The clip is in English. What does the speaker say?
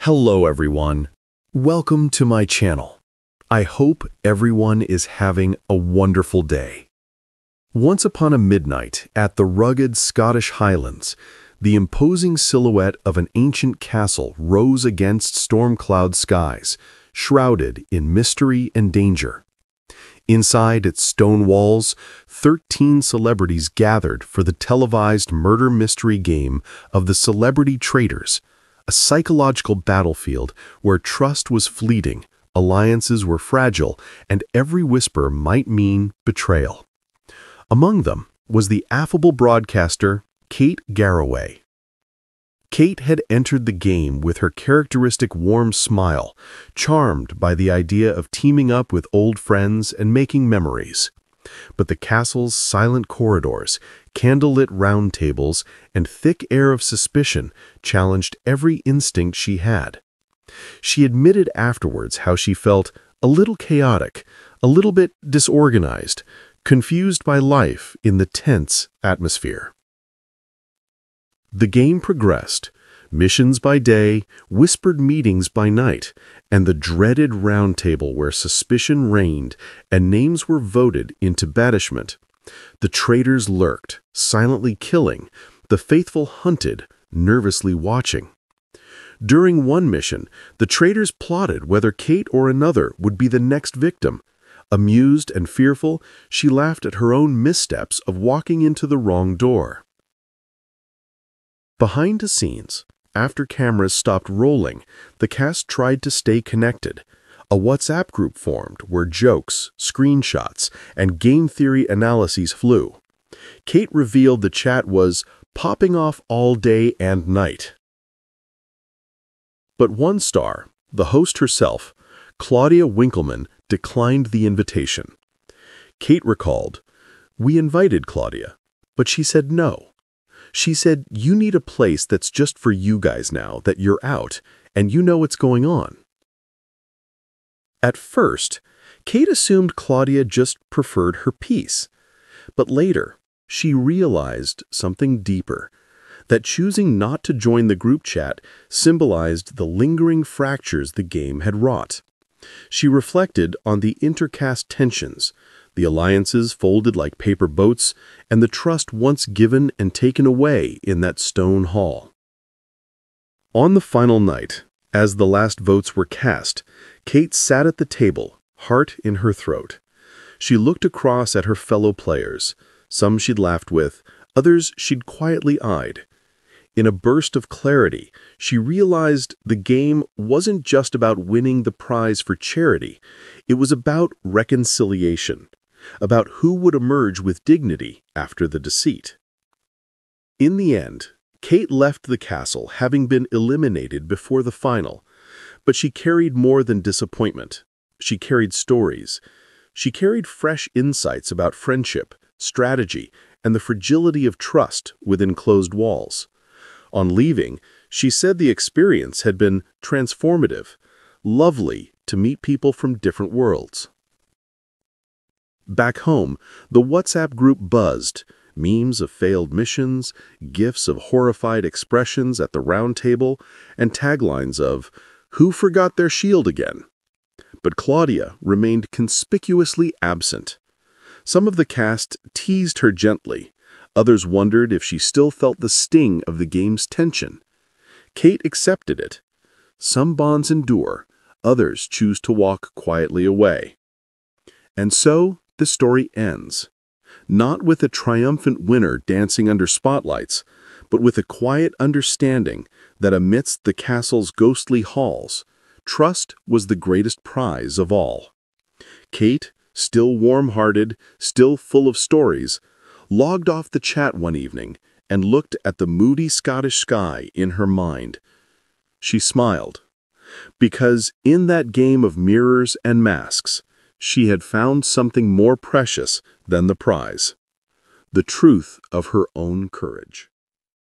Hello everyone. Welcome to my channel. I hope everyone is having a wonderful day. Once upon a midnight at the rugged Scottish Highlands, the imposing silhouette of an ancient castle rose against storm-cloud skies, shrouded in mystery and danger. Inside its stone walls, 13 celebrities gathered for the televised murder mystery game of the Celebrity Traitors, a psychological battlefield where trust was fleeting, alliances were fragile, and every whisper might mean betrayal. Among them was the affable broadcaster, Kate Garraway. Kate had entered the game with her characteristic warm smile, charmed by the idea of teaming up with old friends and making memories. But the castle's silent corridors, candlelit round tables, and thick air of suspicion challenged every instinct she had. She admitted afterwards how she felt a little chaotic, a little bit disorganized, confused by life in the tense atmosphere. The game progressed, missions by day, whispered meetings by night, and the dreaded round table where suspicion reigned and names were voted into banishment. The traitors lurked, silently killing, the faithful hunted, nervously watching. During one mission, the traitors plotted whether Kate or another would be the next victim. Amused and fearful, she laughed at her own missteps of walking into the wrong door. Behind the scenes, after cameras stopped rolling, the cast tried to stay connected. A WhatsApp group formed where jokes, screenshots, and game theory analyses flew. Kate revealed the chat was popping off all day and night. But one star, the host herself, Claudia Winkleman, declined the invitation. Kate recalled, "We invited Claudia, but she said no. She said, you need a place that's just for you guys now that you're out, and you know what's going on." At first, Kate assumed Claudia just preferred her peace. But later, she realized something deeper, that choosing not to join the group chat symbolized the lingering fractures the game had wrought. She reflected on the intercaste tensions, the alliances folded like paper boats, and the trust once given and taken away in that stone hall. On the final night, as the last votes were cast, Kate sat at the table, heart in her throat. She looked across at her fellow players. Some she'd laughed with, others she'd quietly eyed. In a burst of clarity, she realized the game wasn't just about winning the prize for charity. It was about reconciliation, about who would emerge with dignity after the deceit. In the end, Kate left the castle having been eliminated before the final, but she carried more than disappointment. She carried stories. She carried fresh insights about friendship, strategy, and the fragility of trust within closed walls. On leaving, she said the experience had been transformative, lovely to meet people from different worlds. Back home, the WhatsApp group buzzed, memes of failed missions, gifs of horrified expressions at the round table, and taglines of, "Who forgot their shield again?" But Claudia remained conspicuously absent. Some of the cast teased her gently. Others wondered if she still felt the sting of the game's tension. Kate accepted it. Some bonds endure, others choose to walk quietly away. And so, the story ends, not with a triumphant winner dancing under spotlights, but with a quiet understanding that amidst the castle's ghostly halls, trust was the greatest prize of all. Kate, still warm-hearted, still full of stories, logged off the chat one evening and looked at the moody Scottish sky in her mind. She smiled, because in that game of mirrors and masks, she had found something more precious than the prize, the truth of her own courage.